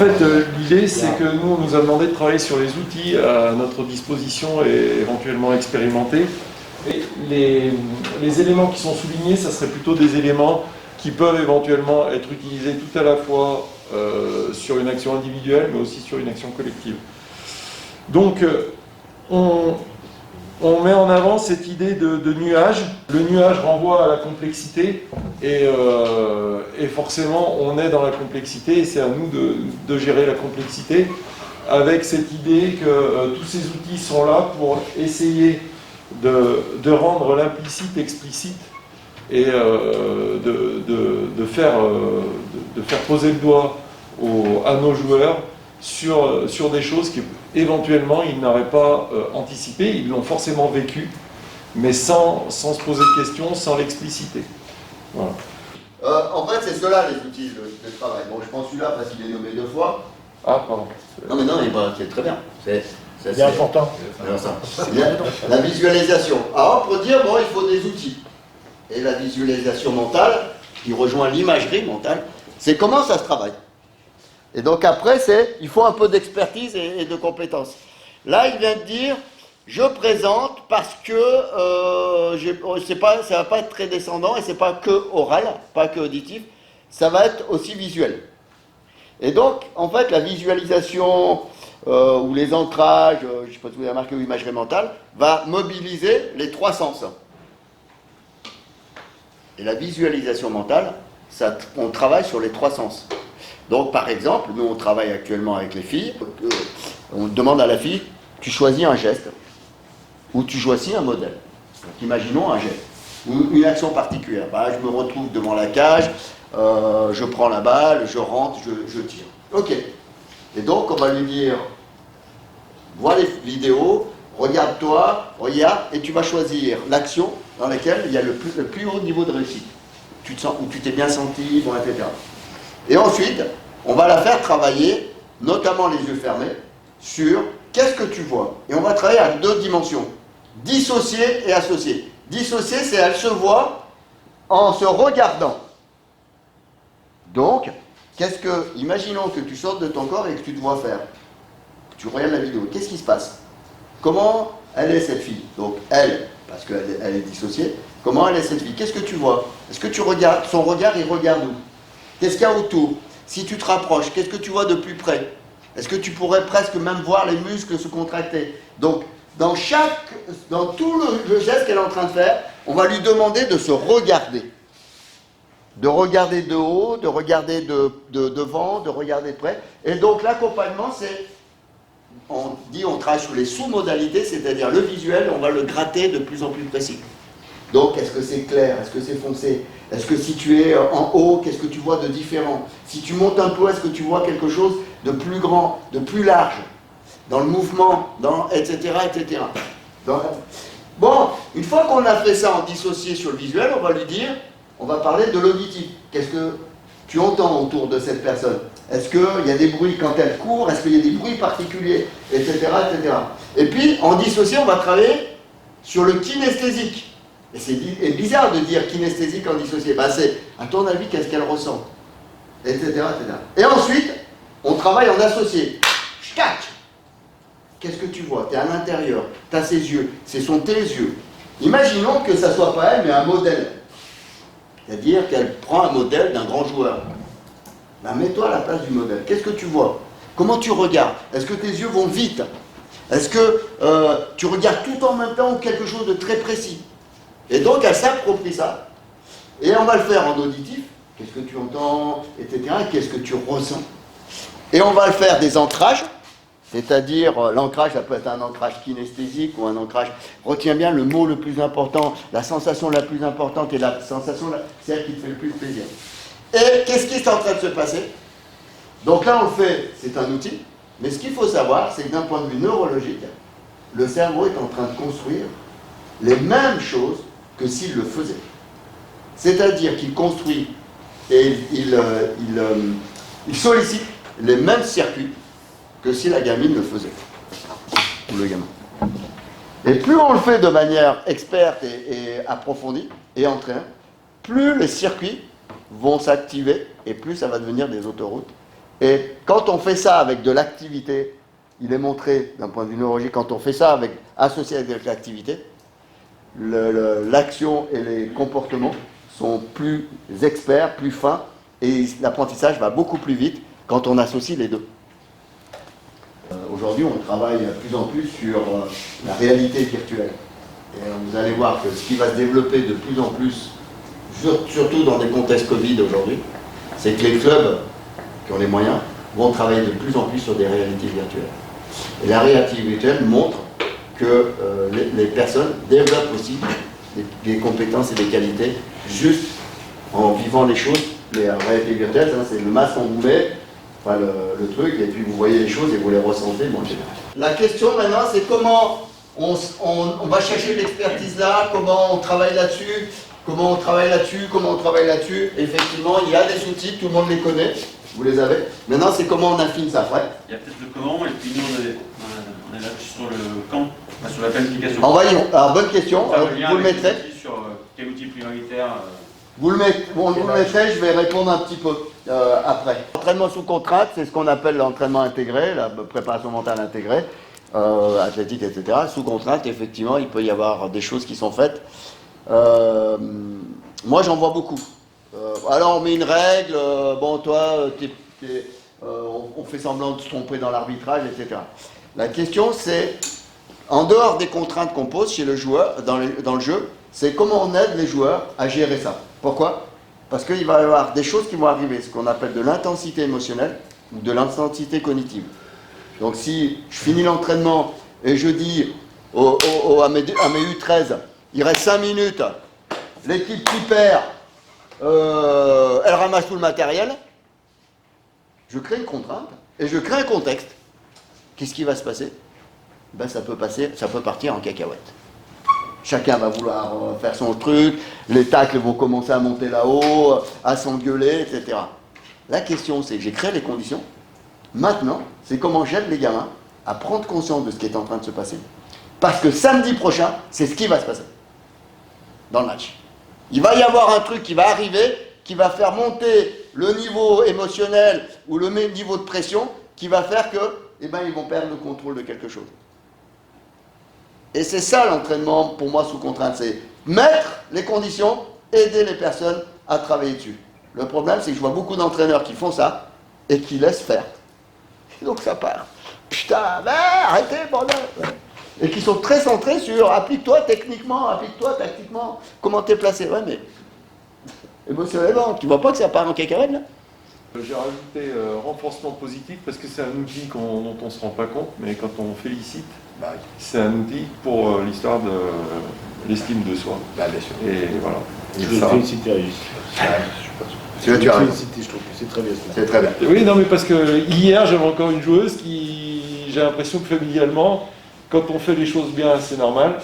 fait, l'idée, c'est que nous, on nous a demandé de travailler sur les outils à notre disposition et éventuellement expérimenter. Et les éléments qui sont soulignés, ça serait plutôt des éléments qui peuvent éventuellement être utilisés tout à la fois sur une action individuelle, mais aussi sur une action collective. Donc, on met en avant cette idée de nuage. Le nuage renvoie à la complexité et forcément on est dans la complexité et c'est à nous de gérer la complexité avec cette idée que tous ces outils sont là pour essayer de rendre l'implicite explicite et de faire poser le doigt à nos joueurs sur des choses qui éventuellement ils n'auraient pas anticipées, ils l'ont forcément vécu, mais sans se poser de questions, sans l'expliciter. Voilà. En fait, c'est cela les outils de travail. Bon, je prends celui-là parce qu'il est nommé 2 fois. Ah, pardon. Non, mais c'est très bien. C'est important. C'est bien. La visualisation. Alors, pour dire, bon, il faut des outils. Et la visualisation mentale, qui rejoint l'imagerie mentale, c'est comment ça se travaille. Et donc après, il faut un peu d'expertise et de compétences. Là, il vient de dire, je présente parce que ça va pas être très descendant et c'est pas que oral, pas que auditif, ça va être aussi visuel. Et donc, en fait, la visualisation ou les ancrages, je ne sais pas si vous avez remarqué, ou imagerie mentale, va mobiliser les 3 sens. Et la visualisation mentale, on travaille sur les 3 sens. Donc, par exemple, nous, on travaille actuellement avec les filles. On demande à la fille, tu choisis un geste ou tu choisis un modèle. Donc, imaginons un geste ou une action particulière. Bah, je me retrouve devant la cage, je prends la balle, je rentre, je tire. Ok. Et donc, on va lui dire, vois les vidéos, regarde-toi, regarde, et tu vas choisir l'action dans laquelle il y a le plus haut niveau de réussite. Tu te sens, où tu t'es bien senti, bon, etc. Et ensuite, on va la faire travailler, notamment les yeux fermés, sur qu'est-ce que tu vois. Et on va travailler à 2 dimensions, dissocier et associer. Dissocier, c'est elle se voit en se regardant. Donc, imaginons que tu sortes de ton corps et que tu te vois faire. Tu regardes la vidéo. Qu'est-ce qui se passe? Comment elle est cette fille? Donc, elle, parce qu'elle est dissociée, comment elle est cette fille? Qu'est-ce que tu vois? Est-ce que tu regardes, son regard, il regarde où? Qu'est-ce qu'il y a autour? Si tu te rapproches, qu'est-ce que tu vois de plus près? Est-ce que tu pourrais presque même voir les muscles se contracter? Donc, dans tout le geste qu'elle est en train de faire, on va lui demander de se regarder. De regarder de haut, de regarder de devant, de regarder de près. Et donc, l'accompagnement, on travaille sur les sous-modalités, c'est-à-dire le visuel, on va le gratter de plus en plus précis. Donc, est-ce que c'est clair? Est-ce que c'est foncé? Est-ce que si tu es en haut, qu'est-ce que tu vois de différent? Si tu montes un peu, est-ce que tu vois quelque chose de plus grand, de plus large? Dans le mouvement, etc., etc. Bon, une fois qu'on a fait ça en dissocié sur le visuel, on va lui dire, on va parler de l'auditif. Qu'est-ce que tu entends autour de cette personne? Est-ce qu'il y a des bruits quand elle court? Est-ce qu'il y a des bruits particuliers? Etc., etc. Et puis, en dissocié, on va travailler sur le kinesthésique. Et c'est bizarre de dire kinesthésique en dissocié. Ben c'est, à ton avis, qu'est-ce qu'elle ressent? Etc., etc. Et ensuite, on travaille en associé. Ch'tac! Qu'est-ce que tu vois? Tu es à l'intérieur, tu as ses yeux, ce sont tes yeux. Imaginons que ça ne soit pas elle, mais un modèle. C'est-à-dire qu'elle prend un modèle d'un grand joueur. Ben, mets-toi à la place du modèle. Qu'est-ce que tu vois? Comment tu regardes? Est-ce que tes yeux vont vite? Est-ce que tu regardes tout en même temps ou quelque chose de très précis? Et donc, elle s'approprie ça. Et on va le faire en auditif. Qu'est-ce que tu entends, etc. Qu'est-ce que tu ressens? Et on va le faire des ancrages. C'est-à-dire, l'ancrage, ça peut être un ancrage kinesthésique ou un ancrage... Retiens bien le mot le plus important, la sensation la plus importante et la sensation, c'est celle qui te fait le plus plaisir. Et qu'est-ce qui est en train de se passer? Donc là, on le fait, c'est un outil. Mais ce qu'il faut savoir, c'est que d'un point de vue neurologique, le cerveau est en train de construire les mêmes choses que s'il le faisait. C'est-à-dire qu'il construit et il sollicite les mêmes circuits que si la gamine le faisait, ou le gamin. Et plus on le fait de manière experte et approfondie et entraînée, plus les circuits vont s'activer et plus ça va devenir des autoroutes Et quand on fait ça avec de l'activité, il est montré d'un point de vue neurologique, quand on fait ça associé avec l'activité, l'action et les comportements sont plus experts, plus fins, et l'apprentissage va beaucoup plus vite quand on associe les deux. Aujourd'hui, on travaille de plus en plus sur la réalité virtuelle. Et vous allez voir que ce qui va se développer de plus en plus, surtout dans des contextes Covid aujourd'hui, c'est que les clubs qui ont les moyens vont travailler de plus en plus sur des réalités virtuelles. Et la réalité virtuelle montre que les personnes développent aussi des compétences et des qualités juste en vivant les choses. Les réalités virtuelles, c'est le masque qu'on vous met, enfin le truc, et puis vous voyez les choses et vous les ressentez. Bon, la question maintenant, c'est comment on va chercher l'expertise là, comment on travaille là-dessus, comment on travaille là-dessus. Effectivement, il y a des outils, tout le monde les connaît, vous les avez. Maintenant, c'est comment on affine ça, Fred. Il y a peut-être le comment, et puis nous, on est là sur le quand, sur la planification. Alors, bonne question, vous le mettrez. Sur quel outil prioritaire Vous le mettrez, je vais répondre un petit peu après. L'entraînement sous contrainte, c'est ce qu'on appelle l'entraînement intégré, la préparation mentale intégrée, athlétique, etc. Sous contrainte, effectivement, il peut y avoir des choses qui sont faites. Moi, j'en vois beaucoup. Alors, on met une règle, bon, toi, on fait semblant de se tromper dans l'arbitrage, etc. La question, c'est, en dehors des contraintes qu'on pose chez le joueur, dans le jeu, c'est comment on aide les joueurs à gérer ça. Pourquoi ? Parce qu'il va y avoir des choses qui vont arriver, ce qu'on appelle de l'intensité émotionnelle ou de l'intensité cognitive. Donc si je finis l'entraînement et je dis à mes U13, il reste 5 minutes, l'équipe qui perd, elle ramasse tout le matériel, je crée une contrainte et je crée un contexte. Qu'est-ce qui va se passer ? Ben, ça peut partir en cacahuète. Chacun va vouloir faire son truc, les tacles vont commencer à monter là-haut, à s'engueuler, etc. La question, c'est que j'ai créé les conditions. Maintenant, c'est comment j'aide les gamins à prendre conscience de ce qui est en train de se passer. Parce que samedi prochain, c'est ce qui va se passer dans le match. Il va y avoir un truc qui va arriver, qui va faire monter le niveau émotionnel ou le niveau de pression, qui va faire que, eh ben, ils vont perdre le contrôle de quelque chose. Et c'est ça l'entraînement, pour moi, sous contrainte, c'est mettre les conditions, aider les personnes à travailler dessus. Le problème, c'est que je vois beaucoup d'entraîneurs qui font ça et qui laissent faire. Et donc ça part. Putain, arrêtez, bordel. Et qui sont très centrés sur applique-toi techniquement, applique-toi tactiquement, comment t'es placé. Ouais, mais émotionnellement, tu vois pas que ça part en cacahuète, là ? J'ai rajouté renforcement positif parce que c'est un outil dont on ne se rend pas compte, mais quand on félicite, c'est un outil pour l'histoire de l'estime de soi. Bien sûr. Et voilà. Je vais féliciter Régis. Tu as raison. Je trouve que c'est très bien. C'est très bien. Oui, non, mais parce que hier, j'avais encore une joueuse qui, j'ai l'impression que familialement, quand on fait les choses bien, c'est normal,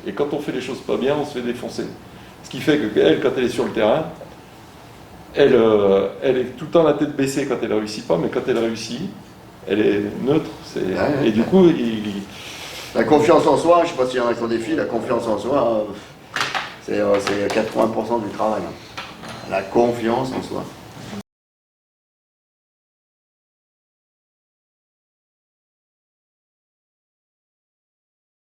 et quand on fait les choses pas bien, on se fait défoncer. Ce qui fait qu'elle, quand elle est sur le terrain, elle est tout le temps la tête baissée quand elle ne réussit pas, mais quand elle réussit, elle est neutre. Et du coup, la confiance en soi, je ne sais pas s'il y en a qui ont des filles, la confiance en soi, c'est 80% du travail. La confiance en soi.